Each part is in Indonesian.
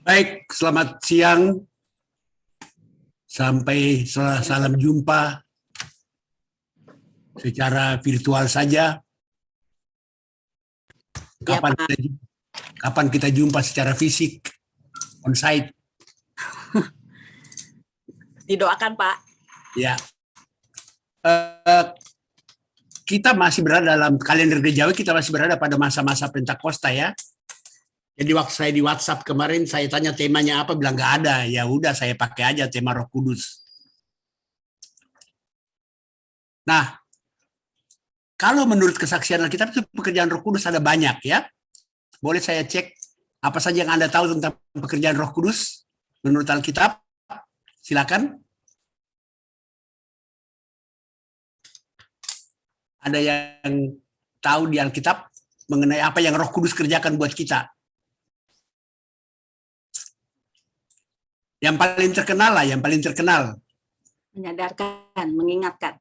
Baik, selamat siang. Sampai salam jumpa secara virtual saja. Kapan kita jumpa secara fisik, on-site? Didoakan, Pak. Ya. Kita masih berada dalam kalender gerejawi, kita masih berada pada masa-masa Pentakosta ya. Jadi waktu saya di WhatsApp kemarin, saya tanya temanya apa, bilang nggak ada. Ya udah, saya pakai aja tema Roh Kudus. Nah, kalau menurut kesaksian Alkitab itu pekerjaan Roh Kudus ada banyak ya. Boleh saya cek apa saja yang Anda tahu tentang pekerjaan Roh Kudus menurut Alkitab? Silakan. Ada yang tahu di Alkitab mengenai apa yang Roh Kudus kerjakan buat kita? Yang paling terkenal lah, yang paling terkenal. Menyadarkan, mengingatkan.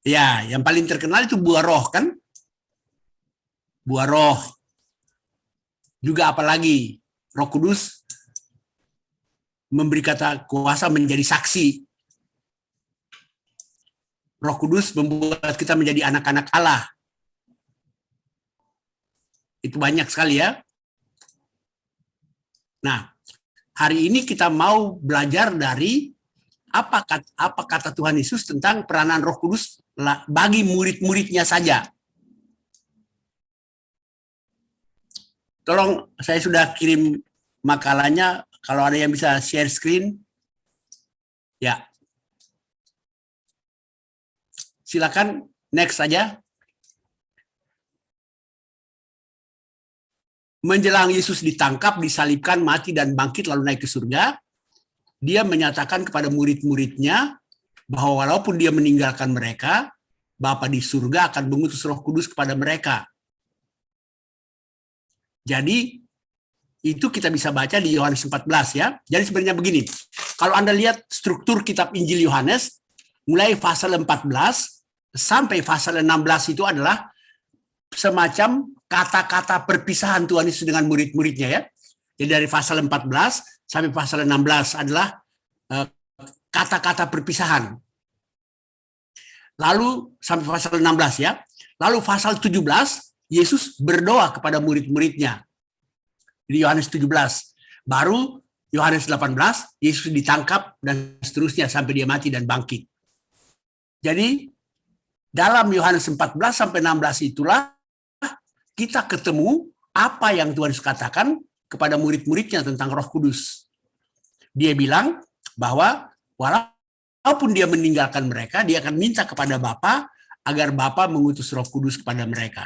Ya, yang paling terkenal itu buah roh kan? Buah roh. Juga apalagi Roh Kudus memberi kata kuasa menjadi saksi. Roh Kudus membuat kita menjadi anak-anak Allah. Itu banyak sekali ya. Nah, hari ini kita mau belajar dari apa kata Tuhan Yesus tentang peranan Roh Kudus bagi murid-muridnya saja. Tolong, saya sudah kirim makalahnya, kalau ada yang bisa share screen. Ya. Silakan, next saja. Menjelang Yesus ditangkap, disalibkan, mati, dan bangkit lalu naik ke surga, dia menyatakan kepada murid-muridnya bahwa walaupun dia meninggalkan mereka, Bapa di surga akan mengutus Roh Kudus kepada mereka. Jadi, itu kita bisa baca di Yohanes 14 ya. Jadi sebenarnya begini, kalau Anda lihat struktur kitab Injil Yohanes, mulai pasal 14 sampai pasal 16 itu adalah semacam kata-kata perpisahan Tuhan Yesus dengan murid-muridnya ya. Jadi dari pasal 14 sampai pasal 16 adalah kata-kata perpisahan. Lalu sampai pasal 16 ya. Lalu pasal 17 Yesus berdoa kepada murid-muridnya. Di Yohanes 17. Baru Yohanes 18 Yesus ditangkap dan seterusnya sampai dia mati dan bangkit. Jadi dalam Yohanes 14 sampai 16 itulah kita ketemu apa yang Tuhan Yesus katakan kepada murid-muridnya tentang Roh Kudus. Dia bilang bahwa walaupun dia meninggalkan mereka, dia akan minta kepada Bapa agar Bapa mengutus Roh Kudus kepada mereka.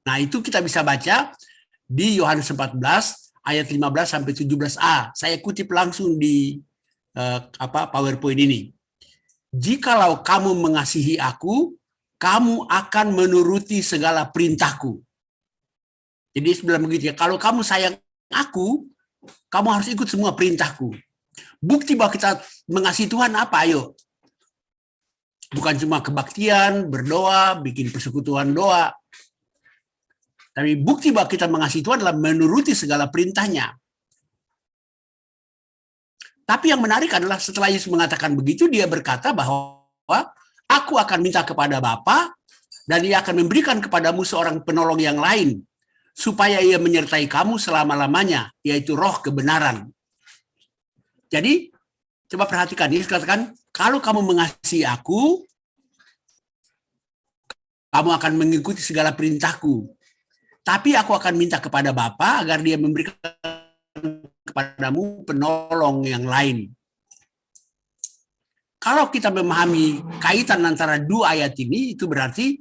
Nah, itu kita bisa baca di Yohanes 14 ayat 15 sampai 17a. Saya kutip langsung di PowerPoint ini. Jikalau kamu mengasihi aku, kamu akan menuruti segala perintahku. Jadi sebelum begitu ya, kalau kamu sayang aku, kamu harus ikut semua perintahku. Bukti bahwa kita mengasihi Tuhan apa? Ayo. Bukan cuma kebaktian, berdoa, bikin persekutuan doa. Tapi bukti bahwa kita mengasihi Tuhan adalah menuruti segala perintahnya. Tapi yang menarik adalah setelah Yesus mengatakan begitu, dia berkata bahwa aku akan minta kepada Bapa dan ia akan memberikan kepadamu seorang penolong yang lain, supaya ia menyertai kamu selama-lamanya, yaitu roh kebenaran. Jadi, coba perhatikan, Yesus katakan, kalau kamu mengasihi aku, kamu akan mengikuti segala perintahku. Tapi aku akan minta kepada Bapa agar dia memberikan kepadamu penolong yang lain. Kalau kita memahami kaitan antara dua ayat ini, itu berarti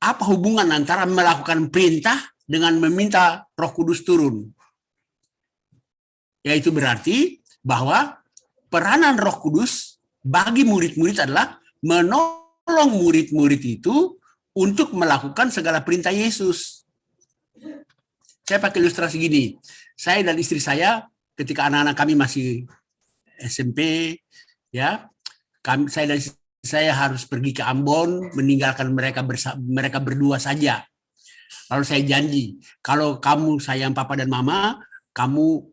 apa hubungan antara melakukan perintah dengan meminta Roh Kudus turun? Yaitu berarti bahwa peranan Roh Kudus bagi murid-murid adalah menolong murid-murid itu untuk melakukan segala perintah Yesus. Saya pakai ilustrasi gini. Saya dan istri saya ketika anak-anak kami masih SMP, ya, saya harus pergi ke Ambon, meninggalkan mereka berdua saja. Lalu saya janji, kalau kamu sayang papa dan mama, kamu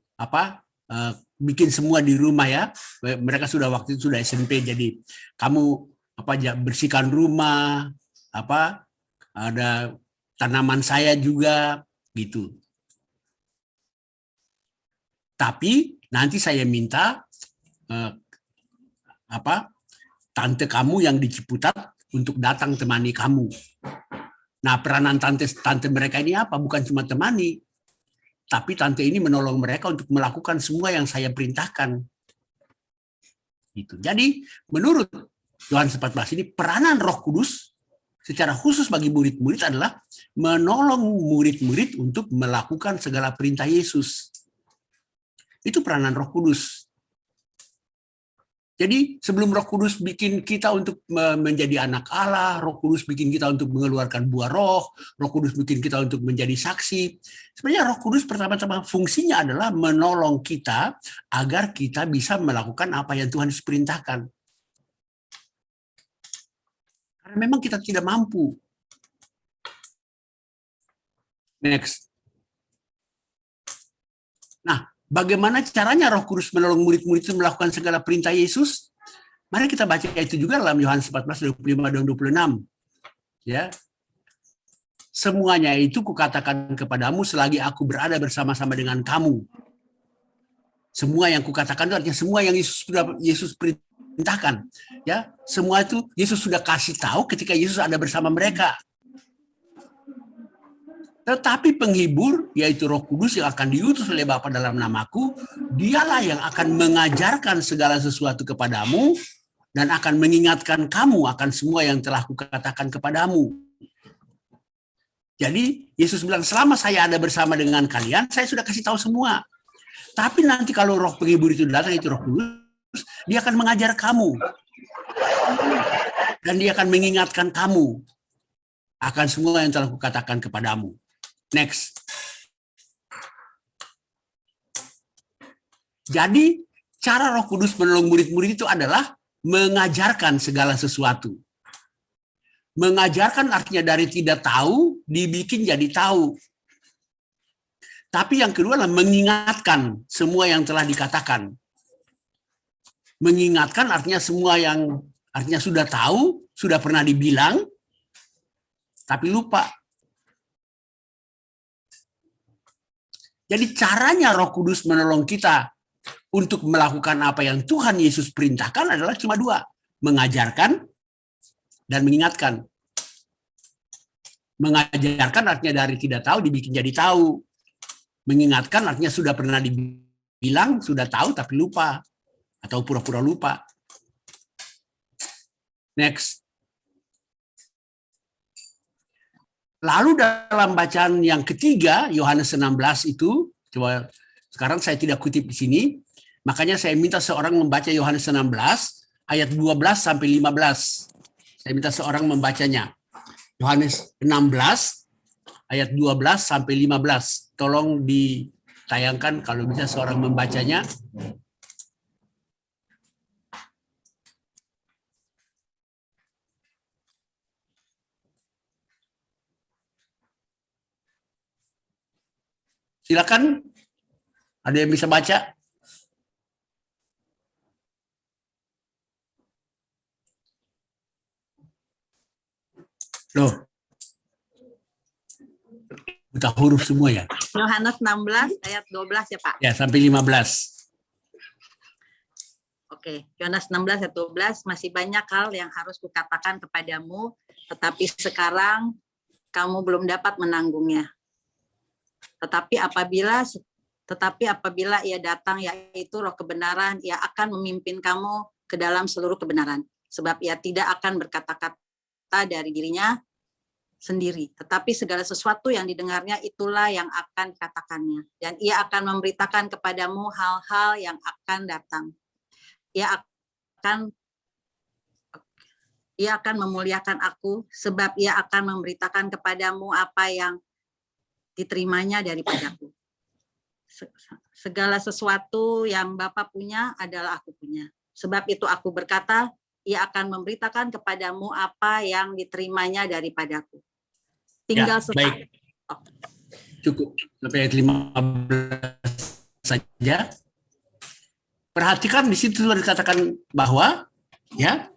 bikin semua di rumah ya. Mereka sudah waktu itu sudah SMP, jadi kamu bersihkan rumah, ada tanaman saya juga gitu. Tapi nanti saya minta tante kamu yang di Ciputat untuk datang temani kamu. Nah, peranan tante mereka ini apa? Bukan cuma temani, tapi tante ini menolong mereka untuk melakukan semua yang saya perintahkan. Gitu. Jadi, menurut Yohanes 14 ini, peranan Roh Kudus secara khusus bagi murid-murid adalah menolong murid-murid untuk melakukan segala perintah Yesus. Itu peranan Roh Kudus. Jadi sebelum Roh Kudus bikin kita untuk menjadi anak Allah, Roh Kudus bikin kita untuk mengeluarkan buah roh, Roh Kudus bikin kita untuk menjadi saksi. Sebenarnya Roh Kudus pertama-tama fungsinya adalah menolong kita agar kita bisa melakukan apa yang Tuhan perintahkan. Karena memang kita tidak mampu. Next. Nah, bagaimana caranya Roh Kudus menolong murid-murid itu melakukan segala perintah Yesus? Mari kita baca itu juga dalam Yohanes 14, 25 dan 26. Ya. Semuanya itu kukatakan kepadamu selagi aku berada bersama-sama dengan kamu. Semua yang kukatakan itu artinya semua yang Yesus perintahkan. Ya, semua itu Yesus sudah kasih tahu ketika Yesus ada bersama mereka. Tetapi penghibur, yaitu Roh Kudus yang akan diutus oleh Bapa dalam namaku, dialah yang akan mengajarkan segala sesuatu kepadamu dan akan mengingatkan kamu akan semua yang telah kukatakan kepadamu. Jadi Yesus bilang, selama saya ada bersama dengan kalian, saya sudah kasih tahu semua. Tapi nanti kalau Roh penghibur itu datang, itu Roh Kudus, dia akan mengajar kamu. Dan dia akan mengingatkan kamu akan semua yang telah kukatakan kepadamu. Next. Jadi, cara Roh Kudus menolong murid-murid itu adalah mengajarkan segala sesuatu. Mengajarkan artinya dari tidak tahu, dibikin jadi tahu. Tapi yang kedua adalah mengingatkan semua yang telah dikatakan. Mengingatkan artinya semua yang artinya sudah tahu, sudah pernah dibilang, tapi lupa. Jadi caranya Roh Kudus menolong kita untuk melakukan apa yang Tuhan Yesus perintahkan adalah cuma dua. Mengajarkan dan mengingatkan. Mengajarkan artinya dari tidak tahu dibikin jadi tahu. Mengingatkan artinya sudah pernah dibilang, sudah tahu tapi lupa. Atau pura-pura lupa. Next. Lalu dalam bacaan yang ketiga, Yohanes 16 itu, coba sekarang saya tidak kutip di sini, makanya saya minta seorang membaca Yohanes 16 ayat 12 sampai 15. Saya minta seorang membacanya. Yohanes 16 ayat 12 sampai 15. Tolong ditayangkan kalau bisa seorang membacanya. Silakan. Ada yang bisa baca? Loh. Buta huruf semua ya? Yohanes 16 ayat 12 ya Pak? Ya, sampai 15. Oke, Yohanes 16 ayat 12, masih banyak hal yang harus kukatakan kepadamu, tetapi sekarang kamu belum dapat menanggungnya. Tetapi apabila ia datang, yaitu Roh kebenaran, ia akan memimpin kamu ke dalam seluruh kebenaran. Sebab ia tidak akan berkata-kata dari dirinya sendiri, tetapi segala sesuatu yang didengarnya itulah yang akan dikatakannya. Dan ia akan memberitakan kepadamu hal-hal yang akan datang. Ia akan memuliakan aku, sebab ia akan memberitakan kepadamu apa yang diterimanya daripadaku. Segala sesuatu yang Bapa punya adalah aku punya. Sebab itu aku berkata, ia akan memberitakan kepadamu apa yang diterimanya daripadaku. Tinggal ya, baik. Cukup. Sampai ayat 15 saja. Perhatikan di situ dikatakan bahwa ya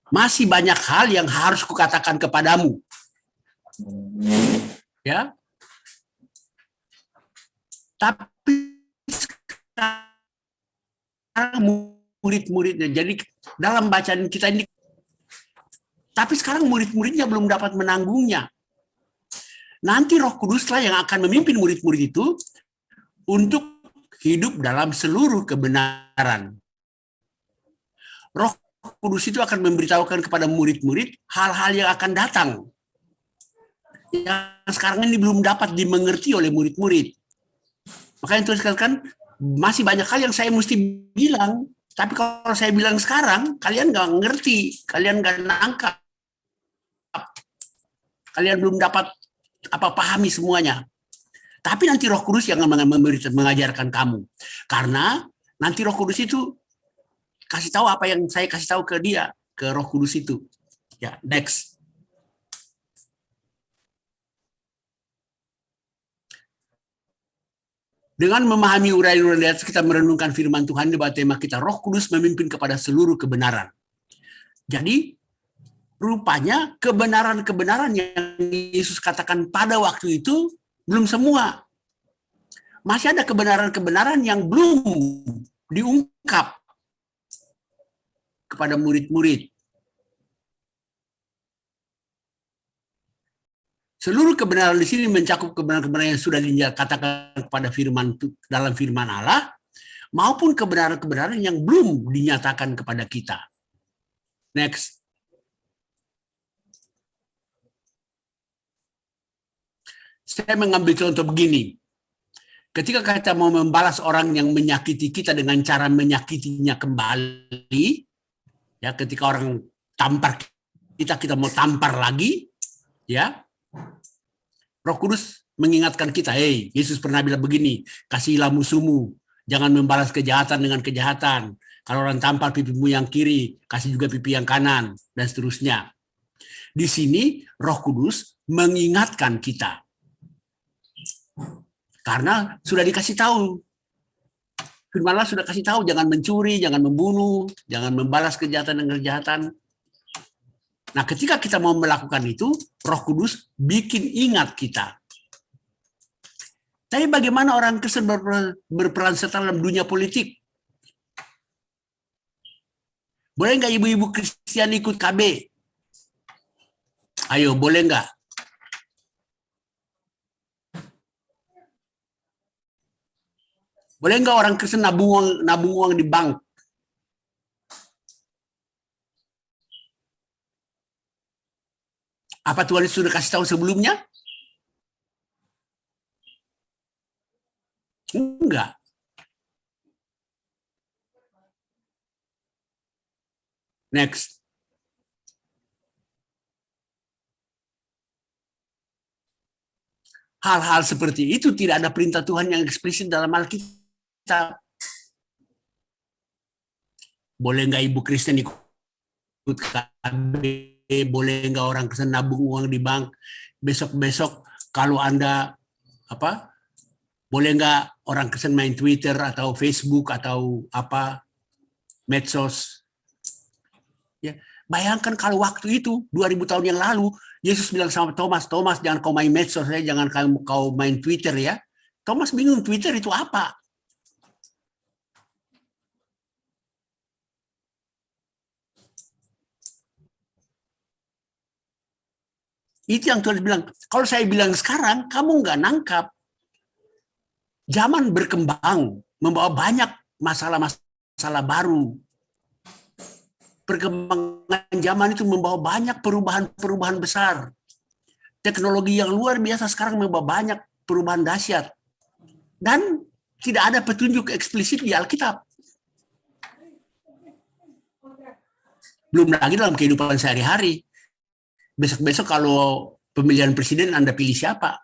masih banyak hal yang harus kukatakan kepadamu. Ya. Tapi sekarang murid-muridnya, jadi dalam bacaan kita ini, tapi sekarang murid-muridnya belum dapat menanggungnya. Nanti Roh Kuduslah yang akan memimpin murid-murid itu untuk hidup dalam seluruh kebenaran. Roh Kudus itu akan memberitahukan kepada murid-murid hal-hal yang akan datang, yang sekarang ini belum dapat dimengerti oleh murid-murid. Makanya itu dikatakan masih banyak hal yang saya mesti bilang, tapi kalau saya bilang sekarang, kalian nggak ngerti, kalian nggak nangkap, kalian belum dapat pahami semuanya. Tapi nanti Roh Kudus yang mengajarkan kamu, karena nanti Roh Kudus itu kasih tahu apa yang saya kasih tahu ke dia, ke Roh Kudus itu. Ya, next. Dengan memahami uraian-uraian di atas, kita merenungkan firman Tuhan di bawah tema kita, Roh Kudus memimpin kepada seluruh kebenaran. Jadi, rupanya kebenaran-kebenaran yang Yesus katakan pada waktu itu, belum semua. Masih ada kebenaran-kebenaran yang belum diungkap kepada murid-murid. Seluruh kebenaran di sini mencakup kebenaran-kebenaran yang sudah dikatakan kepada dalam firman Allah, maupun kebenaran-kebenaran yang belum dinyatakan kepada kita. Next. Saya mengambil contoh begini. Ketika kita mau membalas orang yang menyakiti kita dengan cara menyakitinya kembali, ya ketika orang tampar kita mau tampar lagi, ya Roh Kudus mengingatkan kita, hey, Yesus pernah bilang begini, kasihilah musuhmu, jangan membalas kejahatan dengan kejahatan. Kalau orang tampar pipimu yang kiri, kasih juga pipi yang kanan, dan seterusnya. Di sini Roh Kudus mengingatkan kita. Karena sudah dikasih tahu. Firman Allah sudah kasih tahu, jangan mencuri, jangan membunuh, jangan membalas kejahatan dengan kejahatan. Nah, ketika kita mau melakukan itu, Roh Kudus bikin ingat kita. Tapi bagaimana orang Kristen berperan serta dalam dunia politik? Boleh nggak ibu-ibu Kristen ikut KB? Ayo, boleh nggak? Boleh nggak orang Kristen nabung uang di bank? Apa Tuhan sudah kasih tahu sebelumnya? Enggak. Next. Hal-hal seperti itu tidak ada perintah Tuhan yang eksplisit dalam Alkitab. Boleh nggak ibu Kristen ikut KB? Boleh nggak orang Kristen nabung uang di bank? Besok-besok kalau Anda boleh nggak orang Kristen main Twitter atau Facebook atau medsos? Ya, bayangkan kalau waktu itu 2000 tahun yang lalu Yesus bilang sama Thomas, jangan kau main medsos ya, jangan kau main Twitter ya. Thomas bingung Twitter itu apa? Itu yang Tuhan bilang. Kalau saya bilang sekarang, kamu nggak nangkap. Zaman berkembang, membawa banyak masalah-masalah baru. Perkembangan zaman itu membawa banyak perubahan-perubahan besar. Teknologi yang luar biasa sekarang membawa banyak perubahan dahsyat. Dan tidak ada petunjuk eksplisit di Alkitab. Belum lagi dalam kehidupan sehari-hari. Besok-besok kalau pemilihan presiden Anda pilih siapa?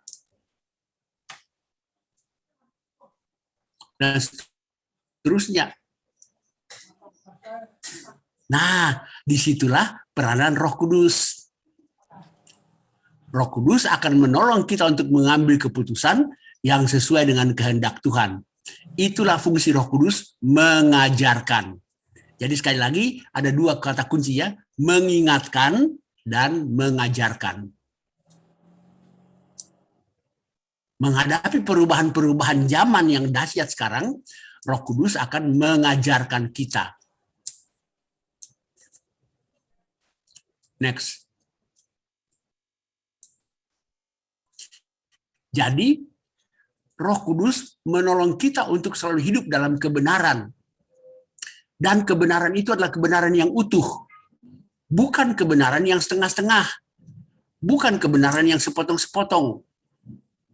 Dan seterusnya. Nah, disitulah peranan Roh Kudus. Roh Kudus akan menolong kita untuk mengambil keputusan yang sesuai dengan kehendak Tuhan. Itulah fungsi Roh Kudus, mengajarkan. Jadi sekali lagi ada dua kata kunci ya, mengingatkan dan mengajarkan. Menghadapi perubahan-perubahan zaman yang dahsyat sekarang, Roh Kudus akan mengajarkan kita. Next. Jadi, Roh Kudus menolong kita untuk selalu hidup dalam kebenaran. Dan kebenaran itu adalah kebenaran yang utuh. Bukan kebenaran yang setengah-setengah. Bukan kebenaran yang sepotong-sepotong.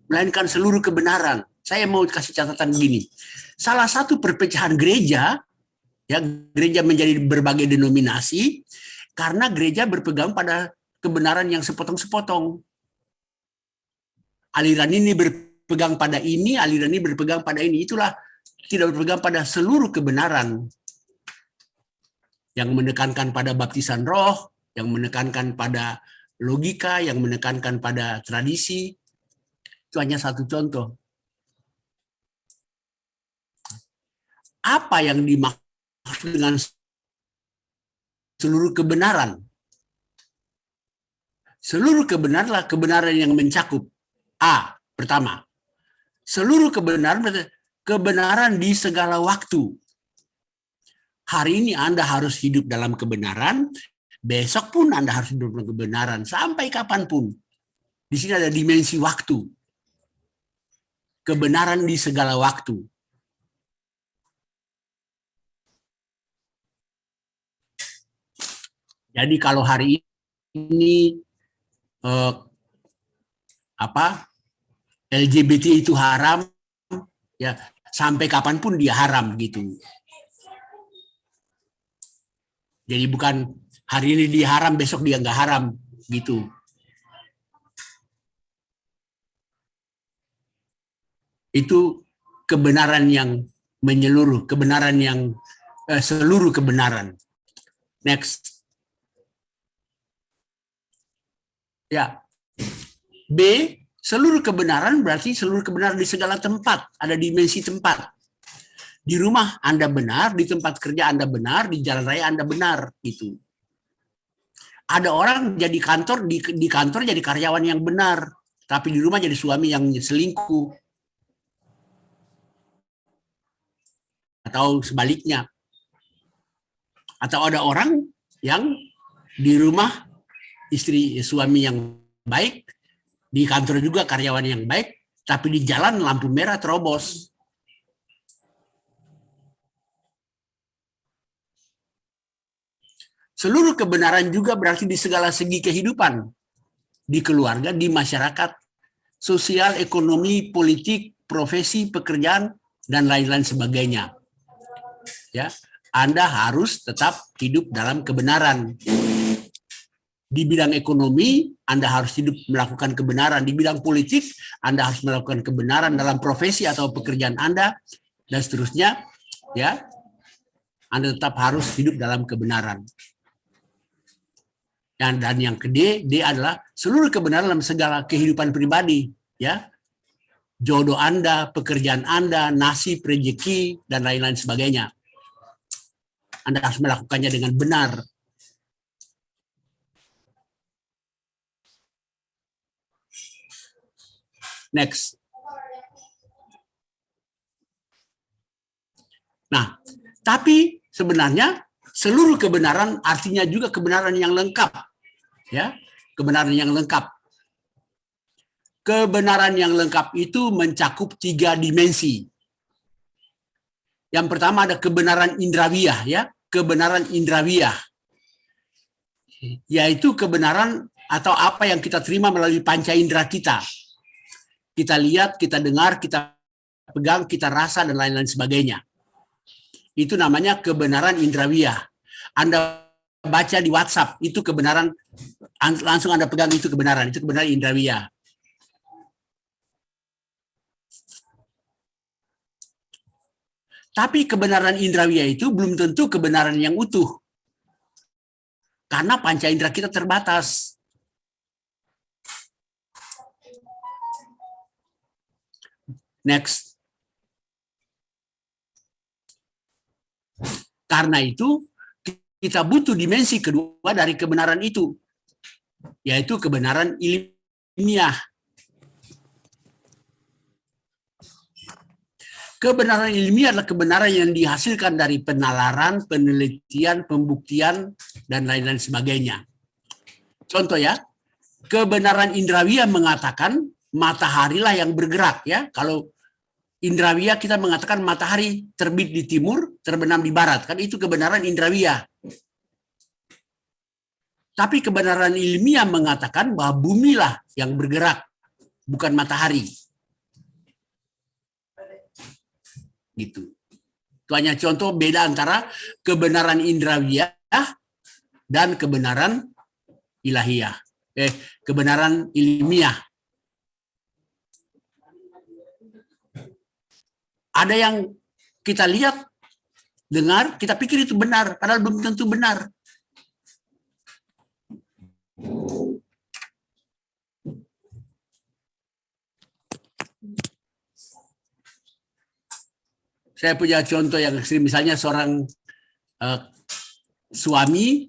Melainkan seluruh kebenaran. Saya mau kasih catatan gini. Salah satu perpecahan gereja, ya, gereja menjadi berbagai denominasi, karena gereja berpegang pada kebenaran yang sepotong-sepotong. Aliran ini berpegang pada ini, aliran ini berpegang pada ini. Itulah tidak berpegang pada seluruh kebenaran. Yang menekankan pada baptisan roh, yang menekankan pada logika, yang menekankan pada tradisi. Itu hanya satu contoh. Apa yang dimaksud dengan seluruh kebenaran? Seluruh kebenaran adalah kebenaran yang mencakup A, pertama, seluruh kebenaran di segala waktu. Hari ini Anda harus hidup dalam kebenaran, besok pun Anda harus hidup dalam kebenaran, sampai kapanpun. Di sini ada dimensi waktu. Kebenaran di segala waktu. Jadi kalau hari ini LGBT itu haram, ya sampai kapanpun dia haram gitu. Jadi bukan hari ini dia haram, besok dia nggak haram gitu. Itu kebenaran yang menyeluruh, kebenaran yang seluruh kebenaran. Next. Ya. B, seluruh kebenaran berarti seluruh kebenaran di segala tempat, ada dimensi tempat. Di rumah Anda benar, di tempat kerja Anda benar, di jalan raya Anda benar, gitu. Ada orang jadi kantor, di kantor jadi karyawan yang benar, tapi di rumah jadi suami yang selingkuh. Atau sebaliknya. Atau ada orang yang di rumah suami yang baik, di kantor juga karyawan yang baik, tapi di jalan lampu merah terobos. Seluruh kebenaran juga berarti di segala segi kehidupan, di keluarga, di masyarakat, sosial, ekonomi, politik, profesi, pekerjaan, dan lain-lain sebagainya. Ya, Anda harus tetap hidup dalam kebenaran. Di bidang ekonomi, Anda harus hidup melakukan kebenaran. Di bidang politik, Anda harus melakukan kebenaran dalam profesi atau pekerjaan Anda, dan seterusnya. Ya, Anda tetap harus hidup dalam kebenaran. Dan yang D adalah seluruh kebenaran dalam segala kehidupan pribadi, ya, jodoh Anda, pekerjaan Anda, nasib, rezeki, dan lain-lain sebagainya. Anda harus melakukannya dengan benar. Next. Nah, tapi sebenarnya seluruh kebenaran artinya juga kebenaran yang lengkap. Ya, kebenaran yang lengkap. Kebenaran yang lengkap itu mencakup 3 dimensi. Yang pertama ada kebenaran indrawiah, ya, kebenaran indrawiah. Yaitu kebenaran atau apa yang kita terima melalui panca indera kita. Kita lihat, kita dengar, kita pegang, kita rasa, dan lain-lain sebagainya. Itu namanya kebenaran indrawiah. Anda baca di WhatsApp, itu kebenaran, langsung Anda pegang, itu kebenaran indrawiah. Tapi kebenaran indrawiah itu belum tentu kebenaran yang utuh. Karena panca indera kita terbatas. Next. Karena itu kita butuh dimensi kedua dari kebenaran itu, yaitu kebenaran ilmiah. Kebenaran ilmiah adalah kebenaran yang dihasilkan dari penalaran, penelitian, pembuktian, dan lain-lain sebagainya. Contoh ya, kebenaran indrawiya mengatakan mataharilah yang bergerak ya. Kalau indrawiya kita mengatakan matahari terbit di timur, terbenam di barat, kan itu kebenaran indrawiya. Tapi kebenaran ilmiah mengatakan bahwa bumilah yang bergerak, bukan matahari. Gitu. Itu hanya contoh beda antara kebenaran indrawiya dan kebenaran ilahiyah. Kebenaran ilmiah. Ada yang kita lihat, dengar, kita pikir itu benar, padahal belum tentu benar. Saya punya contoh yang ekstrim, misalnya seorang suami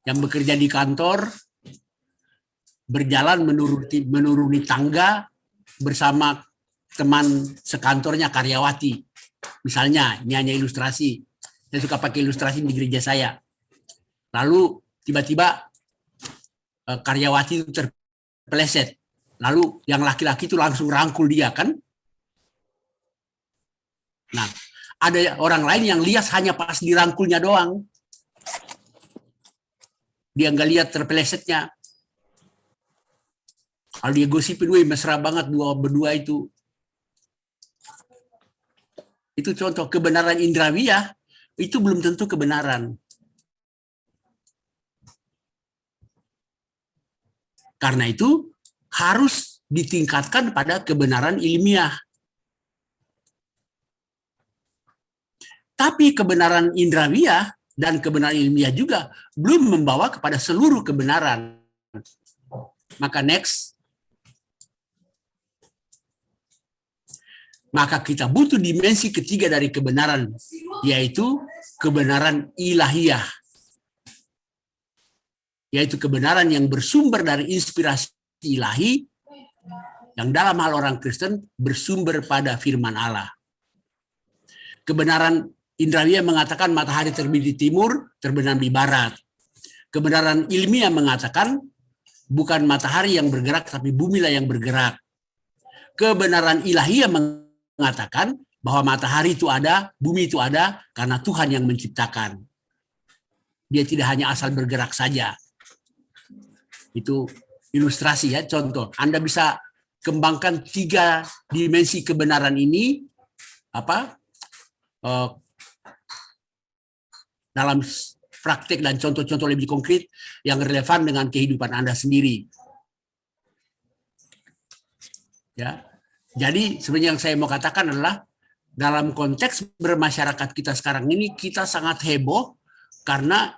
yang bekerja di kantor, berjalan menuruni tangga bersama teman sekantornya karyawati. Misalnya, ini hanya ilustrasi. Saya suka pakai ilustrasi di gereja saya. Lalu tiba-tiba karyawati itu terpeleset. Lalu yang laki-laki itu langsung rangkul dia, kan? Nah, ada orang lain yang lihat hanya pas dirangkulnya doang. Dia nggak lihat terpelesetnya. Kalau dia gosipin, wih mesra banget berdua itu. Itu contoh kebenaran indrawiya, itu belum tentu kebenaran. Karena itu harus ditingkatkan pada kebenaran ilmiah. Tapi kebenaran indrawiya dan kebenaran ilmiah juga belum membawa kepada seluruh kebenaran. Maka next. Maka kita butuh dimensi ketiga dari kebenaran, yaitu kebenaran ilahiyah. Yaitu kebenaran yang bersumber dari inspirasi ilahi, yang dalam hal orang Kristen bersumber pada firman Allah. Kebenaran indrawiya mengatakan matahari terbit di timur, terbenam di barat. Kebenaran ilmiah mengatakan bukan matahari yang bergerak, tapi bumilah yang bergerak. Kebenaran ilahiyah mengatakan bahwa matahari itu ada, bumi itu ada, karena Tuhan yang menciptakan. Dia tidak hanya asal bergerak saja. Itu ilustrasi ya, contoh. Anda bisa kembangkan 3 dimensi kebenaran ini dalam praktik dan contoh-contoh lebih konkret yang relevan dengan kehidupan Anda sendiri. Ya. Jadi sebenarnya yang saya mau katakan adalah dalam konteks bermasyarakat kita sekarang ini kita sangat heboh karena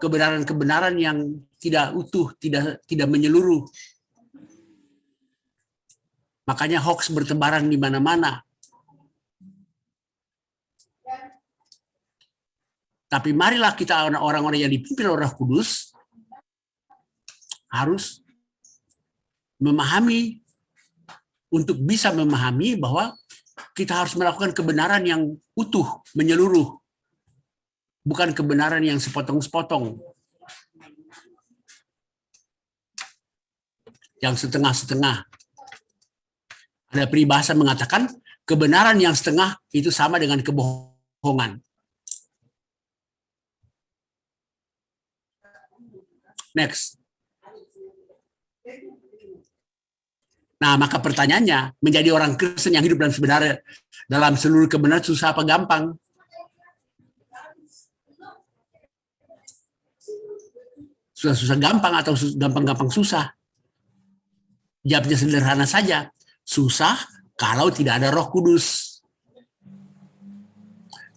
kebenaran-kebenaran yang tidak utuh, tidak menyeluruh. Makanya hoax bertebaran di mana-mana. Tapi marilah kita orang-orang yang dipimpin oleh Roh Kudus harus memahami, untuk bisa memahami bahwa kita harus melakukan kebenaran yang utuh, menyeluruh. Bukan kebenaran yang sepotong-sepotong. Yang setengah-setengah. Ada peribahasa mengatakan kebenaran yang setengah itu sama dengan kebohongan. Next. Nah, maka pertanyaannya, menjadi orang Kristen yang hidup dalam sebenarnya, dalam seluruh kebenaran susah apa gampang? Susah-susah gampang atau gampang-gampang susah? Jawabnya sederhana saja. Susah kalau tidak ada Roh Kudus.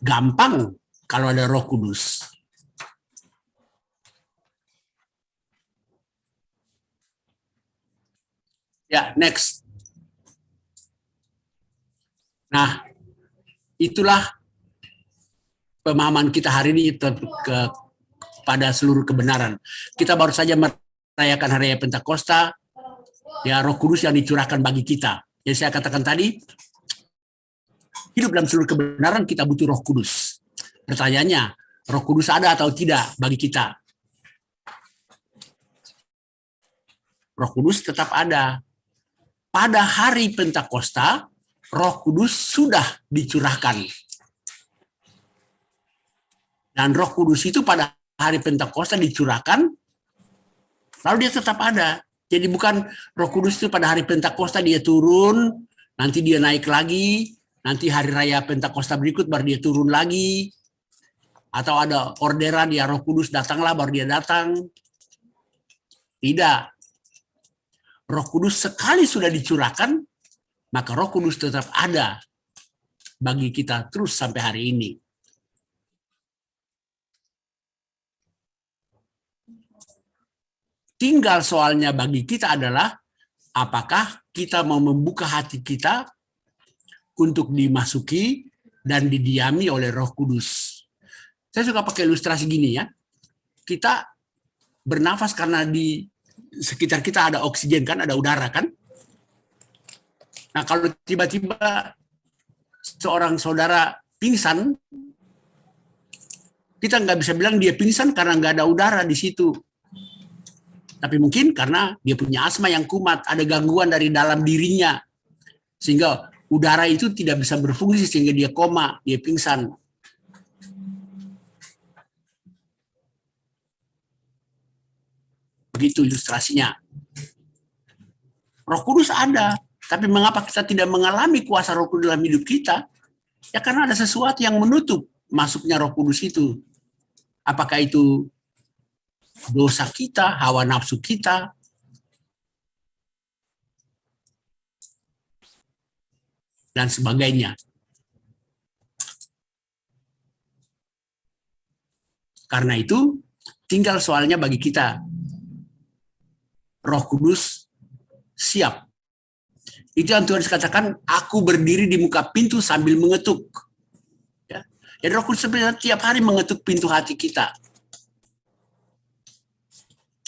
Gampang kalau ada Roh Kudus. Ya, next. Nah, itulah pemahaman kita hari ini pada seluruh kebenaran. Kita baru saja merayakan Hari Raya Pentakosta, ya Roh Kudus yang dicurahkan bagi kita. Jadi saya katakan tadi, hidup dalam seluruh kebenaran kita butuh Roh Kudus. Pertanyaannya, Roh Kudus ada atau tidak bagi kita? Roh Kudus tetap ada. Pada hari Pentakosta, Roh Kudus sudah dicurahkan. Dan Roh Kudus itu pada hari Pentakosta dicurahkan, lalu dia tetap ada. Jadi bukan Roh Kudus itu pada hari Pentakosta dia turun, nanti dia naik lagi, nanti hari raya Pentakosta berikut baru dia turun lagi, atau ada orderan ya Roh Kudus datanglah baru dia datang. Tidak. Roh Kudus sekali sudah dicurahkan, maka Roh Kudus tetap ada bagi kita terus sampai hari ini. Tinggal soalnya bagi kita adalah apakah kita mau membuka hati kita untuk dimasuki dan didiami oleh Roh Kudus. Saya suka pakai ilustrasi gini ya. Kita bernafas karena di sekitar kita ada oksigen kan, ada udara kan. Nah kalau tiba-tiba seorang saudara pingsan, kita nggak bisa bilang dia pingsan karena nggak ada udara di situ. Tapi mungkin karena dia punya asma yang kumat, ada gangguan dari dalam dirinya. Sehingga udara itu tidak bisa berfungsi sehingga dia koma, dia pingsan. Begitu ilustrasinya. Roh Kudus ada, tapi mengapa kita tidak mengalami kuasa Roh Kudus dalam hidup kita? Ya karena ada sesuatu yang menutup masuknya Roh Kudus itu. Apakah itu dosa kita, hawa nafsu kita, dan sebagainya. Karena itu, tinggal soalnya bagi kita. Roh Kudus siap. Itu yang Tuhan katakan, aku berdiri di muka pintu sambil mengetuk. Ya. Jadi Roh Kudus sebenarnya tiap hari mengetuk pintu hati kita.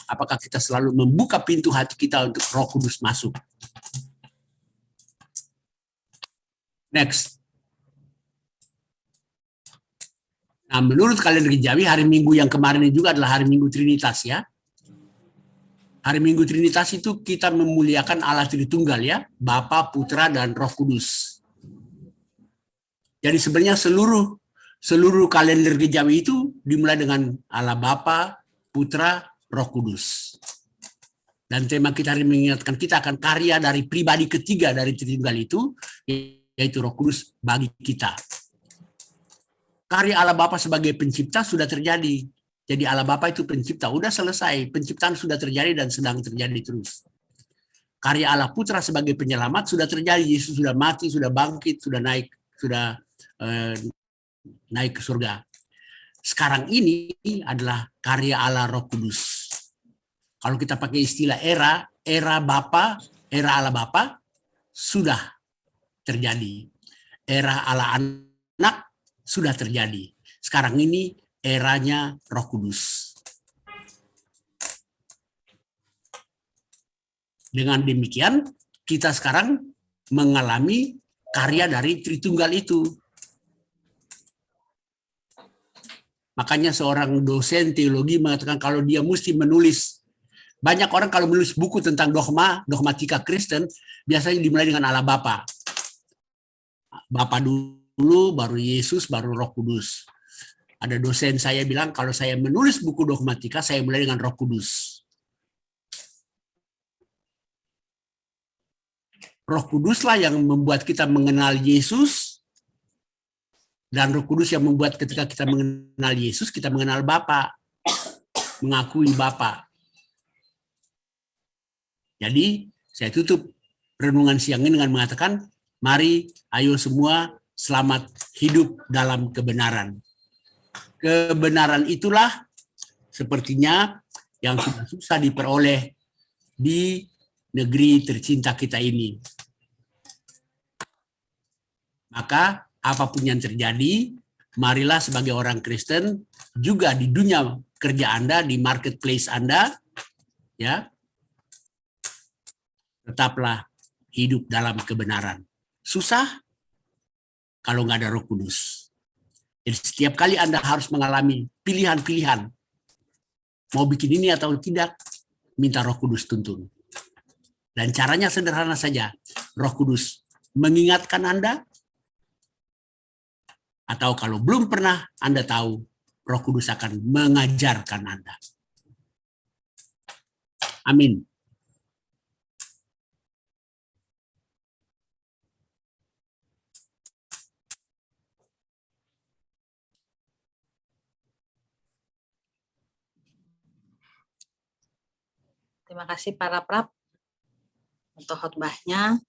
Apakah kita selalu membuka pintu hati kita untuk Roh Kudus masuk? Next. Nah, menurut kalender Gerejawi, hari Minggu yang kemarin ini juga adalah hari Minggu Trinitas ya. Hari Minggu Trinitas itu kita memuliakan Allah Tritunggal ya, Bapa, Putra, dan Roh Kudus. Jadi sebenarnya seluruh kalender Gerejawi itu dimulai dengan Allah Bapa, Putra, Roh Kudus. Dan tema kita hari mengingatkan kita akan karya dari pribadi ketiga dari Tritunggal itu, yaitu Roh Kudus bagi kita. Karya Allah Bapa sebagai pencipta sudah terjadi. Jadi Allah Bapa itu pencipta, udah selesai. Penciptaan sudah terjadi dan sedang terjadi terus. Karya Allah Putra sebagai penyelamat sudah terjadi. Yesus sudah mati, sudah bangkit, sudah naik ke surga. Sekarang ini adalah karya Allah Roh Kudus. Kalau kita pakai istilah era Allah Bapa sudah terjadi. Era Allah Anak sudah terjadi. Sekarang ini eranya Roh Kudus. Dengan demikian, kita sekarang mengalami karya dari Tritunggal itu. Makanya seorang dosen teologi mengatakan kalau dia mesti menulis, banyak orang kalau menulis buku tentang dogmatika Kristen, biasanya dimulai dengan Allah Bapa. Bapa dulu, baru Yesus, baru Roh Kudus. Ada dosen saya bilang kalau saya menulis buku dogmatika, saya mulai dengan Roh Kudus. Roh Kuduslah yang membuat kita mengenal Yesus, dan Roh Kudus yang membuat ketika kita mengenal Yesus, kita mengenal Bapa, mengakui Bapa. Jadi, saya tutup renungan siang ini dengan mengatakan, mari, ayo semua selamat hidup dalam kebenaran. Kebenaran itulah sepertinya yang sudah susah diperoleh di negeri tercinta kita ini. Maka apapun yang terjadi, marilah sebagai orang Kristen juga di dunia kerja Anda, di marketplace Anda, ya, tetaplah hidup dalam kebenaran. Susah kalau nggak ada Roh Kudus. Jadi setiap kali Anda harus mengalami pilihan-pilihan, mau bikin ini atau tidak, minta Roh Kudus tuntun. Dan caranya sederhana saja, Roh Kudus mengingatkan Anda, atau kalau belum pernah Anda tahu, Roh Kudus akan mengajarkan Anda. Amin. Terima kasih para Prab untuk khotbahnya.